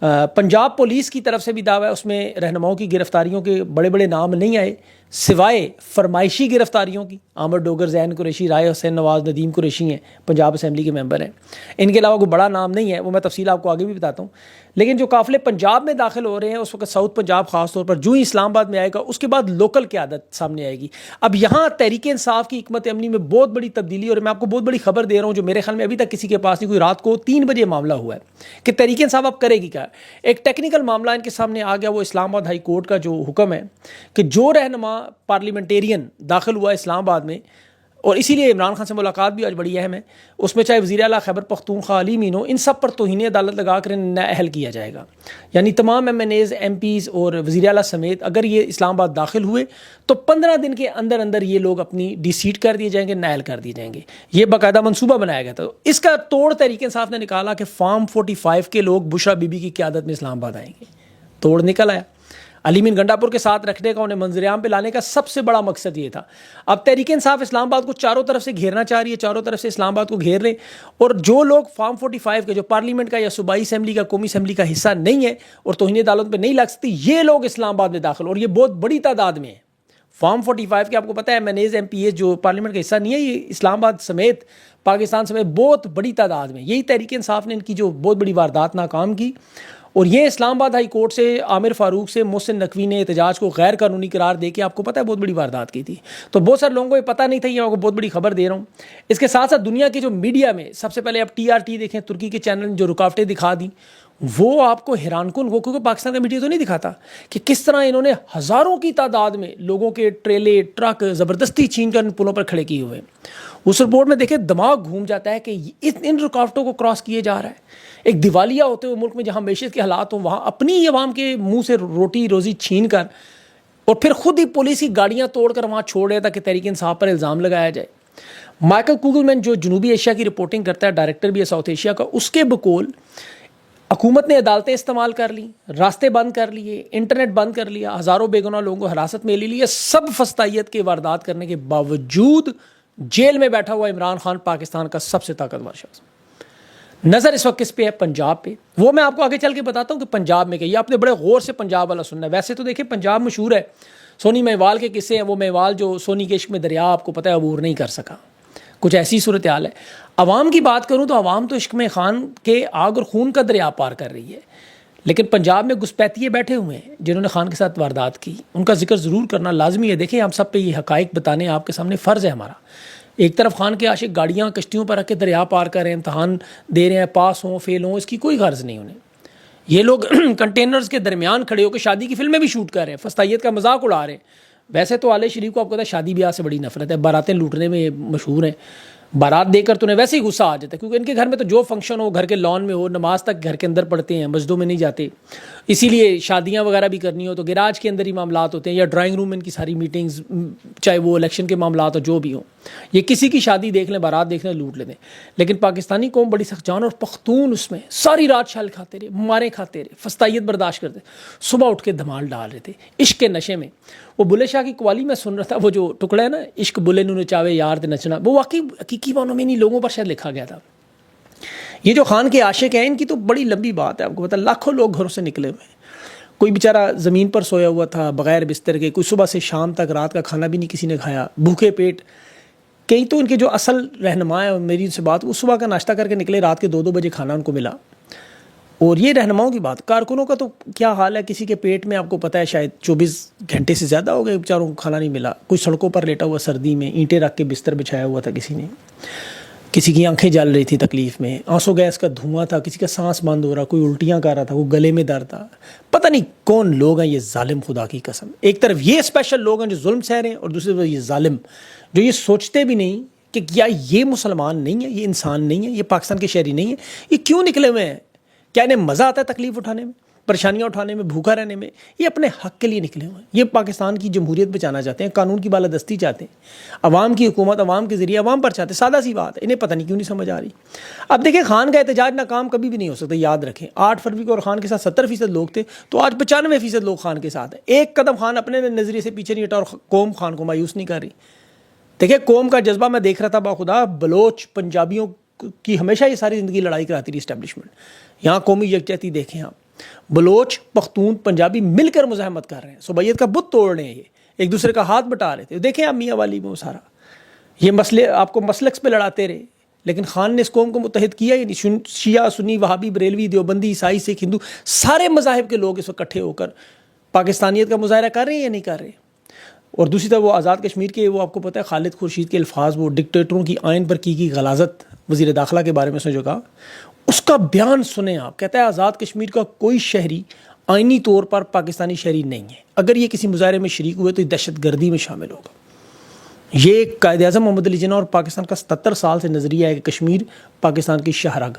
Punjab police کی طرف سے بھی دعویٰ ہے، اس میں رہنماؤں کی گرفتاریوں کے بڑے بڑے نام نہیں آئے سوائے فرمائشی گرفتاریوں کی۔ عامر ڈوگر، زین قریشی، رائے حسین نواز، ندیم قریشی ہیں، پنجاب اسمبلی کے ممبر ہیں، ان کے علاوہ کوئی بڑا نام نہیں ہے، وہ میں تفصیل آپ کو آگے بھی بتاتا ہوں۔ لیکن جو قافلے پنجاب میں داخل ہو رہے ہیں اس وقت ساؤتھ پنجاب خاص طور پر جو ہی اسلام آباد میں آئے گا اس کے بعد لوکل قیادت سامنے آئے گی۔ اب یہاں تحریک انصاف کی حکمت عملی میں بہت بڑی تبدیلی، اور میں آپ کو بہت بڑی خبر دے رہا ہوں جو میرے خیال میں ابھی تک کسی کے پاس نہیں، کوئی رات کو 3 بجے معاملہ ہوا ہے کہ تحریک انصاف اب کرے گی کیا۔ ایک ٹیکنیکل معاملہ ان کے سامنے آ گیا، وہ اسلام آباد ہائی کورٹ کا جو حکم ہے کہ جو رہنما پارلیمنٹیرین داخل ہوا اسلام آباد میں، اور اسی لیے عمران خان سے ملاقات بھی آج بڑی اہم ہے، اس میں چاہے وزیر اعلیٰ خیبر پختونخوا علی مین ہو، ان سب پر توہین عدالت لگا کر انہیں نااہل کیا جائے گا۔ یعنی تمام MNAs, MPs اور وزیر اعلیٰ سمیت اگر یہ اسلام آباد داخل ہوئے تو 15 دن کے اندر اندر یہ لوگ اپنی ڈی سیٹ کر دیے جائیں گے، نااہل کر دیے جائیں گے۔ یہ باقاعدہ منصوبہ بنایا گیا تھا۔ اس کا توڑ تحریک انصاف نے نکالا کہ فارم 45 کے لوگ بشرا بی بی کی قیادت میں اسلام آباد آئیں گے۔ توڑ نکل آیا۔ علی مین گنڈاپور کے ساتھ رکھنے کا، انہیں منظر عام پہ لانے کا سب سے بڑا مقصد یہ تھا۔ اب تحریک انصاف اسلام آباد کو چاروں طرف سے گھیرنا چاہ رہی ہے، چاروں طرف سے اسلام آباد کو گھیر لیں، اور جو لوگ فارم 45 کے، جو پارلیمنٹ کا یا صوبائی اسمبلی کا، قومی اسمبلی کا حصہ نہیں ہے اور توہین عدالت پہ نہیں لگ سکتی، یہ لوگ اسلام آباد میں داخل، اور یہ بہت بڑی تعداد میں ہے۔ فارم 45 کے آپ کو پتہ ہے MNAs, MPAs جو پارلیمنٹ کا حصہ نہیں ہے، یہ اسلام آباد سمیت پاکستان سمیت بہت بڑی تعداد میں۔ یہی تحریک انصاف نے ان کی جو بہت بڑی واردات ناکام کی، اور یہ اسلام آباد ہائی کورٹ سے عامر فاروق سے محسن نقوی نے احتجاج کو غیر قانونی قرار دے کے آپ کو پتہ ہے بہت بڑی واردات کی تھی۔ تو بہت سارے لوگوں کو یہ پتہ نہیں تھا، یہ آپ کو بہت بڑی خبر دے رہا ہوں۔ اس کے ساتھ ساتھ دنیا کے جو میڈیا میں سب سے پہلے آپ ٹی آر ٹی دیکھیں، ترکی کے چینل جو رکاوٹیں دکھا دیں، وہ آپ کو حیران کن، وہ کیونکہ پاکستان کا میڈیا تو نہیں دکھاتا کہ کس طرح انہوں نے ہزاروں کی تعداد میں لوگوں کے ٹریلے، ٹرک زبردستی چھین کر ان پلوں پر کھڑے کیے ہوئے ہیں۔ اس رپورٹ میں دیکھیں دماغ گھوم جاتا ہے کہ ان رکاوٹوں کو کراس کیے جا رہا ہے۔ ایک دیوالیہ ہوتے ہوئے ملک میں جہاں معیشت کے حالات ہوں، وہاں اپنی عوام کے منہ سے روٹی روزی چھین کر، اور پھر خود ہی پولیس کی گاڑیاں توڑ کر وہاں چھوڑ رہا تھا کہ تحریک انصاف پر الزام لگایا جائے۔ مائیکل کوگلمین جو جنوبی ایشیا کی رپورٹنگ کرتا ہے، ڈائریکٹر بھی ہے ساؤتھ ایشیا کا، اس کے بقول حکومت نے عدالتیں استعمال کر لی، راستے بند کر لیے، انٹرنیٹ بند کر لیا، ہزاروں بے گناہ لوگوں کو حراست میں لے لیا، سب فسطائیت کے واردات کرنے کے باوجود جیل میں بیٹھا ہوا عمران خان پاکستان کا سب سے طاقتور شخص۔ نظر اس وقت کس پہ ہے؟ پنجاب پہ۔ وہ میں آپ کو آگے چل کے بتاتا ہوں کہ پنجاب میں کہ یہ آپ نے بڑے غور سے پنجاب والا سننا ہے۔ ویسے تو دیکھیں پنجاب مشہور ہے، سونی مہیوال کے قصے ہیں، وہ مہیوال جو سونی کے عشق میں دریا آپ کو پتہ ہے عبور نہیں کر سکا، کچھ ایسی صورتحال ہے۔ عوام کی بات کروں تو عوام تو عشق میں خان کے آگ اور خون کا دریا پار کر رہی ہے، لیکن پنجاب میں گھسپیتیے بیٹھے ہوئے ہیں جنہوں نے خان کے ساتھ واردات کی، ان کا ذکر ضرور کرنا لازمی ہے۔ دیکھیں ہم سب پہ یہ حقائق بتانے آپ کے سامنے فرض ہے ہمارا۔ ایک طرف خان کے عاشق گاڑیاں کشتیوں پر رکھ کے دریا پار کر رہے ہیں، امتحان دے رہے ہیں، پاس ہوں فیل ہوں، اس کی کوئی غرض نہیں انہیں۔ یہ لوگ کنٹینرز کے درمیان کھڑے ہو کے شادی کی فلمیں بھی شوٹ کر رہے ہیں، فسطائیت کا مذاق اڑا رہے ہیں۔ ویسے تو آل شریف کو آپ کو پتہ ہے شادی بیاہ سے بڑی نفرت ہے، باراتیں لوٹنے میں مشہور ہیں۔ بارات دیکھ کر تو انہیں ویسے ہی غصہ آ جاتا ہے، کیونکہ ان کے گھر میں تو جو فنکشن ہو گھر کے لان میں ہو، نماز تک گھر کے اندر پڑھتے ہیں، مسجدوں میں نہیں جاتے۔ اسی لیے شادیاں وغیرہ بھی کرنی ہو تو گراج کے اندر ہی معاملات ہوتے ہیں، یا ڈرائنگ روم ان کی ساری میٹنگز، چاہے وہ الیکشن کے معاملات ہو جو بھی ہوں۔ یہ کسی کی شادی دیکھ لیں، بارات دیکھ لیں، لوٹ لیتے ہیں۔ لیکن پاکستانی قوم بڑی سخت جان، اور پختون اس میں ساری رات شل کھاتے رہے، مارے کھاتے رہے، فسطائیت برداشت کرتے، صبح اٹھ کے دھمال ڈال رہے تھے عشق کے نشے میں۔ وہ بلے شاہ کی قوالی میں سن رہا تھا، وہ جو ٹکڑا ہے نا، عشق بلے نو نچاوے یار تے نچنا، وہ واقعی حقیقی معنوں میں انہیں لوگوں پر شاید لکھا گیا تھا۔ یہ جو خان کے عاشق ہیں ان کی تو بڑی لمبی بات ہے، آپ کو پتہ لاکھوں لوگ گھروں سے نکلے ہوئے ہیں۔ کوئی بیچارہ زمین پر سویا ہوا تھا بغیر بستر کے، کوئی صبح سے شام تک رات کا کھانا بھی نہیں کسی نے کھایا، بھوکے پیٹ۔ کئی تو ان کے جو اصل رہنما ہے، میری ان سے بات، وہ صبح کا ناشتہ کر کے نکلے، رات کے 2 بجے کھانا ان کو ملا۔ اور یہ رہنماؤں کی بات، کارکنوں کا تو کیا حال ہے، کسی کے پیٹ میں آپ کو پتہ ہے شاید 24 گھنٹے سے زیادہ ہو گئے بیچاروں کو کھانا نہیں ملا، کوئی سڑکوں پر لیٹا ہوا سردی میں، اینٹیں رکھ کے بستر بچھایا ہوا تھا کسی نے، کسی کی آنکھیں جل رہی تھی تکلیف میں، آنسو گیس کا دھواں تھا، کسی کا سانس بند ہو رہا، کوئی الٹیاں کر رہا تھا، کوئی گلے میں درد تھا۔ پتہ نہیں کون لوگ ہیں یہ ظالم، خدا کی قسم۔ ایک طرف یہ اسپیشل لوگ ہیں جو ظلم سہ رہے ہیں، اور دوسری طرف یہ ظالم جو یہ سوچتے بھی نہیں کہ کیا یہ مسلمان نہیں ہے، یہ انسان نہیں ہے، یہ پاکستان کے شہری نہیں ہے، یہ کیوں نکلے ہوئے ہیں؟ کیا انہیں مزہ آتا ہے تکلیف اٹھانے میں، پریشانیاں اٹھانے میں، بھوکا رہنے میں؟ یہ اپنے حق کے لیے نکلے ہوئے ہیں، یہ پاکستان کی جمہوریت بچانا چاہتے ہیں، قانون کی بالادستی چاہتے ہیں، عوام کی حکومت عوام کے ذریعے عوام پر چاہتے ہیں۔ سادہ سی بات ہے، انہیں پتہ نہیں کیوں نہیں سمجھ آ رہی۔ اب دیکھیں خان کا احتجاج ناکام کبھی بھی نہیں ہو سکتا، یاد رکھیں۔ 8 فروری کو اور خان کے ساتھ 70% لوگ تھے، تو آج 95% لوگ خان کے ساتھ ہیں۔ ایک قدم خان اپنے نظریے سے پیچھے نہیں ہٹا، اور قوم خان کو مایوس نہیں کر رہی۔ دیکھیں قوم کا جذبہ میں دیکھ رہا تھا، باخدا بلوچ پنجابیوں کی ہمیشہ یہ ساری زندگی لڑائی کراتی رہی اسٹیبلشمنٹ، یہاں قومی یکجہتی دیکھیں آپ۔ بلوچ، پختون، پنجابی مل کر مزاحمت کر رہے ہیں، صوبیت کا بت توڑ رہے ہیں، یہ ایک دوسرے کا ہاتھ بٹا رہے تھے. دیکھیں آپ میاں والی میں وہ سارا یہ مسئلے آپ کو مسلکس پہ لڑاتے رہے، لیکن خان نے اس قوم کو متحد کیا ہی نہیں. شیعہ، سنی، وہابی، بریلوی، دیوبندی، عیسائی، سکھ، ہندو، سارے مذاہب کے لوگ اس وقت اکٹھے ہو کر پاکستانیت کا مظاہرہ کر رہے ہیں یا نہیں کر رہے. اور دوسری طرف وہ آزاد کشمیر کے وہ آپ کو پتہ ہے خالد خورشید کے الفاظ، وہ ڈکٹیٹروں کی آئین پر کی غلاظت وزیر داخلہ کے بارے میں اس نے جو کہا، اس کا بیان سنیں آپ. کہتا ہے آزاد کشمیر کا کوئی شہری آئینی طور پر پاکستانی شہری نہیں ہے، اگر یہ کسی مظاہرے میں شریک ہوئے تو یہ دہشت گردی میں شامل ہوگا. یہ قائد اعظم محمد علی جناح اور پاکستان کا 77 سال سے نظریہ ہے کہ کشمیر پاکستان کی شاہرگ.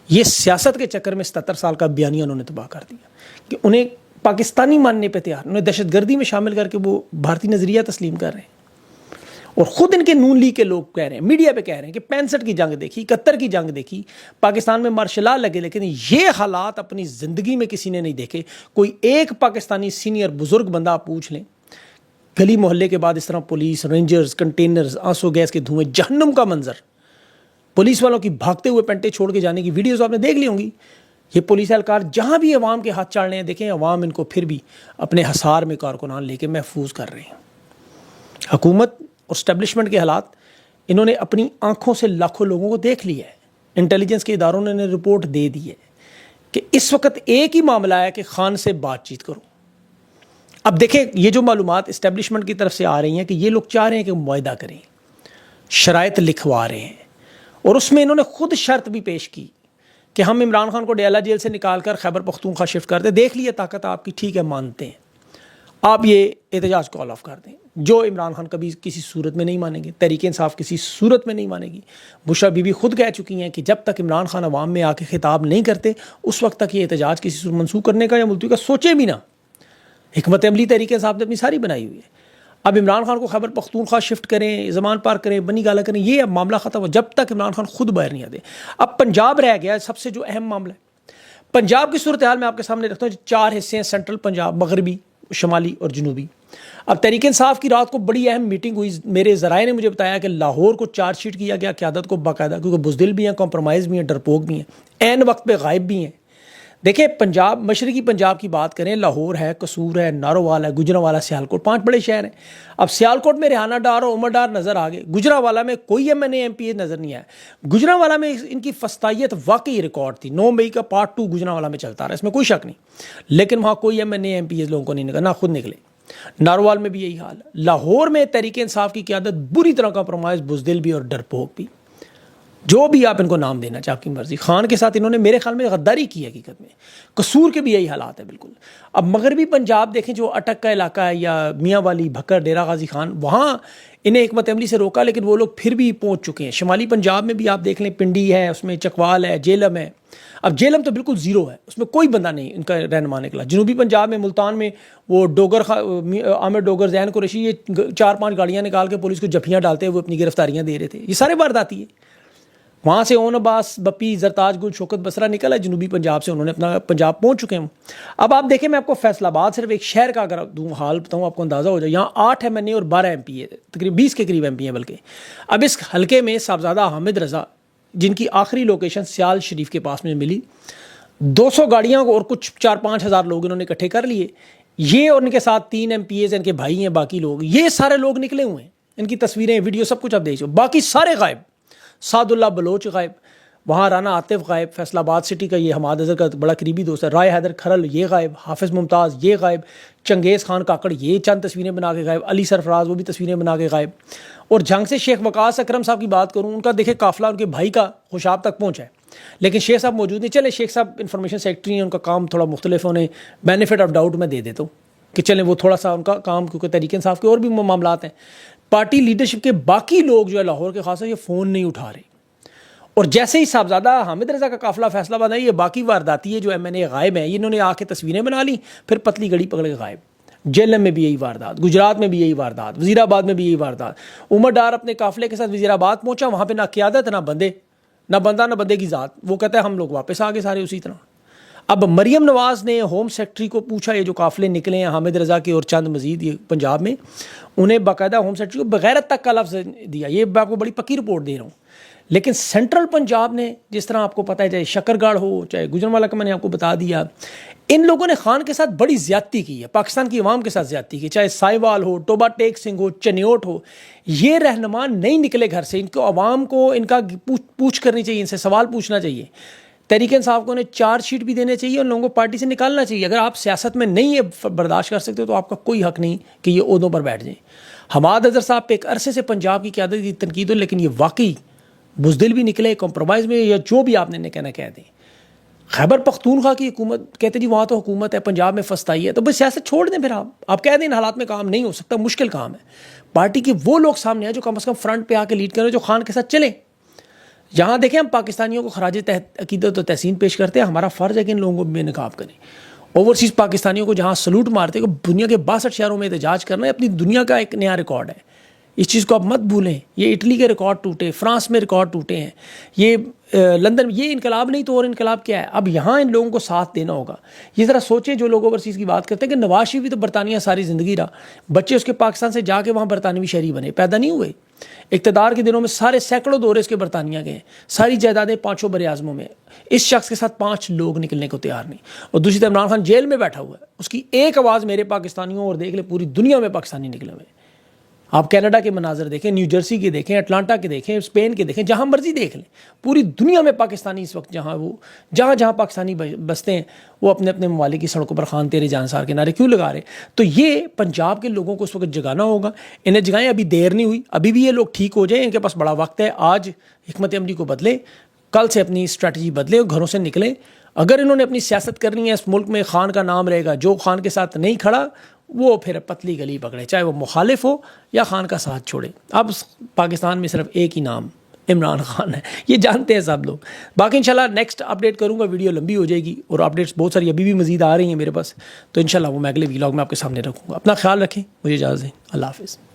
یہ سیاست کے چکر میں 77 سال کا بیانیہ انہوں نے تباہ کر دیا کہ انہیں پاکستانی ماننے پہ تیار، انہیں دہشت گردی میں شامل کر کے وہ بھارتی نظریہ تسلیم کر رہے ہیں. اور خود ان کے نون لیگ کے لوگ کہہ رہے ہیں، میڈیا پہ کہہ رہے ہیں کہ 65 کی جنگ دیکھی، 71 کی جنگ دیکھی، پاکستان میں مارشل لا لگے، لیکن یہ حالات اپنی زندگی میں کسی نے نہیں دیکھے. کوئی ایک پاکستانی سینئر بزرگ بندہ آپ پوچھ لیں، گلی محلے کے بعد اس طرح پولیس، رینجرز، کنٹینرز، آنسو گیس کے دھوئیں، جہنم کا منظر، پولیس والوں کی بھاگتے ہوئے پینٹیں چھوڑ کے جانے کی ویڈیوز آپ نے دیکھ لی ہوں گی. یہ پولیس اہلکار جہاں بھی عوام کے ہاتھ چاڑ رہے ہیں، دیکھیں عوام ان کو پھر بھی اپنے حصار میں کارکنان لے کے محفوظ کر رہے ہیں. حکومت اور اسٹیبلشمنٹ کے حالات انہوں نے اپنی آنکھوں سے لاکھوں لوگوں کو دیکھ لیا ہے. انٹیلیجنس کے اداروں نے رپورٹ دے دی ہے کہ اس وقت ایک ہی معاملہ ہے کہ خان سے بات چیت کرو. اب دیکھیں یہ جو معلومات اسٹیبلشمنٹ کی طرف سے آ رہی ہیں کہ یہ لوگ چاہ رہے ہیں کہ معاہدہ کریں، شرائط لکھوا رہے ہیں، اور اس میں انہوں نے خود شرط بھی پیش کی کہ ہم عمران خان کو ڈیالہ جیل سے نکال کر خیبر پختونخوا شفٹ کر دیں. دیکھ لیے طاقت آپ کی، ٹھیک ہے مانتے ہیں، آپ یہ احتجاج کال آف کر دیں، جو عمران خان کبھی کسی صورت میں نہیں مانیں گے، تحریک انصاف کسی صورت میں نہیں مانے گی. بشرا بی بی خود کہہ چکی ہیں کہ جب تک عمران خان عوام میں آ کے خطاب نہیں کرتے اس وقت تک یہ احتجاج کسی صورت منسوخ کرنے کا یا ملتوی کا سوچے بھی نہ. حکمت عملی تحریک انصاف نے اپنی ساری بنائی ہوئی ہے. اب عمران خان کو خیبر پختونخوا شفٹ کریں، زمان پار کریں، بنی گالہ کریں، یہ اب معاملہ ختم ہو جب تک عمران خان خود باہر نہیں آتے. اب پنجاب رہ گیا سب سے جو اہم معاملہ ہے. پنجاب کی صورتحال میں آپ کے سامنے رکھتا ہوں. 4 حصے ہیں، سینٹرل پنجاب، مغربی، شمالی اور جنوبی. اب تحریک انصاف کی رات کو بڑی اہم میٹنگ ہوئی. میرے ذرائع نے مجھے بتایا کہ لاہور کو چارج شیٹ کیا گیا قیادت کو باقاعدہ، کیونکہ بزدل بھی ہیں، کمپرومائز بھی ہیں، ڈرپوک بھی ہیں، عین وقت پہ غائب بھی ہیں. دیکھیں پنجاب، مشرقی پنجاب کی بات کریں، لاہور ہے، قصور ہے، نارووال ہے، گجرانوالہ، سیالکوٹ، 5 بڑے شہر ہیں. اب سیالکوٹ میں ریحانہ ڈار اور عمر ڈار نظر آ گئے، گجرانوالہ میں کوئی M N A M P A نظر نہیں آیا. گجرانوالہ میں ان کی فسطائیت واقعی ریکارڈ تھی. 9 مئی کا پارٹ 2 گجرانوالہ میں چلتا رہا، اس میں کوئی شک نہیں، لیکن وہاں کوئی M N A M P A لوگوں کو نہیں نکلا، نہ خود نکلے. نارووال میں بھی یہی حال. لاہور میں تحریک انصاف کی قیادت بری طرح کمپرومائز، بزدل بھی اور ڈرپوک بھی، جو بھی آپ ان کو نام دینا چاہے آپ کی مرضی. خان کے ساتھ انہوں نے میرے خیال میں غداری کی حقیقت میں. قصور کے بھی یہی حالات ہیں بالکل. اب مغربی پنجاب دیکھیں جو اٹک کا علاقہ ہے، یا میاں والی، بھکر، ڈیرہ غازی خان، وہاں انہیں حکمت عملی سے روکا لیکن وہ لوگ پھر بھی پہنچ چکے ہیں. شمالی پنجاب میں بھی آپ دیکھ لیں، پنڈی ہے، اس میں چکوال ہے، جیلم ہے. اب جیلم تو بالکل زیرو ہے، اس میں کوئی بندہ نہیں ان کا رہنما نکلا. جنوبی پنجاب میں ملتان میں وہ عامر ڈوگر، زین قریشی، یہ 4-5 گاڑیاں نکال کے پولیس کو جھپیاں ڈالتے ہوئے اپنی گرفتاریاں دے رہے تھے. یہ سارے وارداتی ہے. وہاں سے اون عباس، بپی، زرتاج گل، شوکت بسرا نکل ہے جنوبی پنجاب سے، انہوں نے اپنا پنجاب پہنچ چکے ہیں. اب آپ دیکھیں، میں آپ کو فیصل آباد صرف ایک شہر کا اگر دوں حال بتاؤں آپ کو اندازہ ہو جائے. یہاں 8 ایم این اے اور 12 ایم پی اے، تقریباً 20 کے قریب ایم پی ہیں بلکہ. اب اس حلقے میں صاحبزادہ حامد رضا، جن کی آخری لوکیشن سیال شریف کے پاس میں ملی، 200 گاڑیاں اور کچھ 4-5 ہزار لوگ انہوں نے اکٹھے کر لیے. یہ اور ان کے ساتھ 3 ایم پی ایز، ان کے بھائی ہیں، باقی لوگ، یہ سارے لوگ نکلے ہوئے ہیں. ان کی تصویریں، ویڈیو، سب کچھ آپ دیکھو. باقی سارے غائب. سعد اللہ بلوچ غائب، وہاں رانا عاطف غائب، فیصل آباد سٹی کا یہ حماد اظہر کا بڑا قریبی دوست ہے، رائے حیدر کھرل یہ غائب، حافظ ممتاز یہ غائب، چنگیز خان کاکڑ یہ چند تصویریں بنا کے غائب، علی سرفراز وہ بھی تصویریں بنا کے غائب. اور جھنگ سے شیخ وقاص اکرم صاحب کی بات کروں، ان کا دیکھیں قافلہ ان کے بھائی کا خوشاب تک پہنچا ہے، لیکن شیخ صاحب موجود نہیں. چلے شیخ صاحب انفارمیشن سیکرٹری ہیں، ان کا کام تھوڑا مختلف ہونے، بینیفٹ آف ڈاؤٹ میں دے دیتا ہوں کہ چلیں وہ تھوڑا سا ان کا کام، کیونکہ تحریک انصاف کے اور بھی معاملات ہیں. پارٹی لیڈرشپ کے باقی لوگ جو ہے لاہور کے خاص ہے، یہ فون نہیں اٹھا رہے. اور جیسے ہی صاحبزادہ حامد رضا کا قافلہ فیصل آباد ہے، یہ باقی وارداتی ہے جو ایم این اے غائب ہیں، انہوں نے آ کے تصویریں بنا لی، پھر پتلی گڑی پکڑ کے غائب. جیلم میں بھی یہی واردات، گجرات میں بھی یہی واردات، وزیر آباد میں بھی یہی واردات. عمر ڈار اپنے قافلے کے ساتھ وزیر آباد پہنچا، وہاں پہ نہ قیادت، نہ بندے، نہ بندہ، نہ بندے کی ذات. وہ کہتا ہے ہم لوگ واپس آ گئے سارے اسی طرح. اب مریم نواز نے ہوم سیکرٹری کو پوچھا، یہ جو قافلے نکلے ہیں حامد رضا کے اور چند مزید یہ پنجاب میں، انہیں باقاعدہ ہوم سیکرٹری کو بغیرت تک کا لفظ دیا. یہ میں آپ کو بڑی پکی رپورٹ دے رہا ہوں لیکن سینٹرل پنجاب نے جس طرح آپ کو پتہ ہے، چاہے شکرگڑھ ہو چاہے گجرانوالہ کا میں نے آپ کو بتا دیا، ان لوگوں نے خان کے ساتھ بڑی زیادتی کی ہے، پاکستان کی عوام کے ساتھ زیادتی کی، چاہے سائیوال ہو، ٹوبا ٹیک سنگھ ہو، چنیوٹ ہو، یہ رہنما نہیں نکلے گھر سے، ان کو عوام کو ان کا پوچھ کرنی چاہیے، ان سے سوال پوچھنا چاہیے، تحریک انصاف کو نے چارج شیٹ بھی دینے چاہیے اور لوگوں کو پارٹی سے نکالنا چاہیے۔ اگر آپ سیاست میں نہیں یہ برداشت کر سکتے تو آپ کا کوئی حق نہیں کہ یہ عہدوں پر بیٹھ جائیں۔ حماد اظہر صاحب پہ ایک عرصے سے پنجاب کی قیادت کی تنقید ہو، لیکن یہ واقعی بزدل بھی نکلے، کمپرومائز میں یا جو بھی آپ نے کہنا کہہ دیں۔ خیبر پختونخوا کی حکومت کہتے جی وہاں تو حکومت ہے، پنجاب میں فسطائی ہے، تو بس سیاست چھوڑ دیں، پھر آپ کہہ دیں ان حالات میں کام نہیں ہو سکتا، مشکل کام ہے۔ پارٹی کے وہ لوگ سامنے ہیں جو کم از کم فرنٹ پہ آ کے لیڈ کریں، جو خان کے ساتھ چلیں۔ یہاں دیکھیں ہم پاکستانیوں کو خراج عقیدت و تحسین پیش کرتے ہیں، ہمارا فرض ہے کہ ان لوگوں کو بے نقاب کریں۔ اوورسیز پاکستانیوں کو جہاں سلوٹ مارتے ہیں، دنیا کے 62 شہروں میں احتجاج کرنا ہے، اپنی دنیا کا ایک نیا ریکارڈ ہے، اس چیز کو آپ مت بھولیں۔ یہ اٹلی کے ریکارڈ ٹوٹے، فرانس میں ریکارڈ ٹوٹے ہیں، یہ لندن، یہ انقلاب نہیں تو اور انقلاب کیا ہے؟ اب یہاں ان لوگوں کو ساتھ دینا ہوگا۔ یہ ذرا سوچیں جو لوگ اوورسیز کی بات کرتے ہیں کہ نواز شریف بھی تو برطانیہ ساری زندگی رہا، بچے اس کے پاکستان سے جا کے وہاں برطانوی شہری بنے، پیدا نہیں ہوئے۔ اقتدار کے دنوں میں سارے سینکڑوں دورے اس کے برطانیہ گئے، ساری جائیدادیں 5 بر اعظموں میں، اس شخص کے ساتھ 5 لوگ نکلنے کو تیار نہیں۔ اور دوسری طرف عمران خان جیل میں بیٹھا ہوا ہے، اس کی ایک آواز میرے پاکستانیوں، اور دیکھ لیں پوری دنیا میں پاکستانی نکلے ہوئے۔ آپ کینیڈا کے مناظر دیکھیں، نیو جرسی کے دیکھیں، اٹلانٹا کے دیکھیں، اسپین کے دیکھیں، جہاں مرضی دیکھ لیں، پوری دنیا میں پاکستانی اس وقت جہاں پاکستانی بستے ہیں وہ اپنے اپنے ممالک کی سڑکوں پر خان تیرے جانسار کے نعرے کیوں لگا رہے ہیں؟ تو یہ پنجاب کے لوگوں کو اس وقت جگانا ہوگا، انہیں جگائیں، ابھی دیر نہیں ہوئی، ابھی بھی یہ لوگ ٹھیک ہو جائیں، ان کے پاس بڑا وقت ہے۔ آج حکمت عملی کو بدلے، کل سے اپنی اسٹریٹجی بدلے اور گھروں سے نکلیں۔ اگر انہوں نے اپنی سیاست کرنی ہے، اس ملک میں خان کا نام رہے گا، جو خان کے ساتھ نہیں کھڑا وہ پھر پتلی گلی پکڑے، چاہے وہ مخالف ہو یا خان کا ساتھ چھوڑے۔ اب پاکستان میں صرف ایک ہی نام عمران خان ہے، یہ جانتے ہیں سب لوگ۔ باقی انشاءاللہ نیکسٹ اپڈیٹ کروں گا، ویڈیو لمبی ہو جائے گی اور اپڈیٹس بہت ساری ابھی بھی مزید آ رہی ہیں میرے پاس، تو انشاءاللہ وہ میں اگلے ویلاگ میں آپ کے سامنے رکھوں گا۔ اپنا خیال رکھیں، مجھے اجازت دیں، اللہ حافظ۔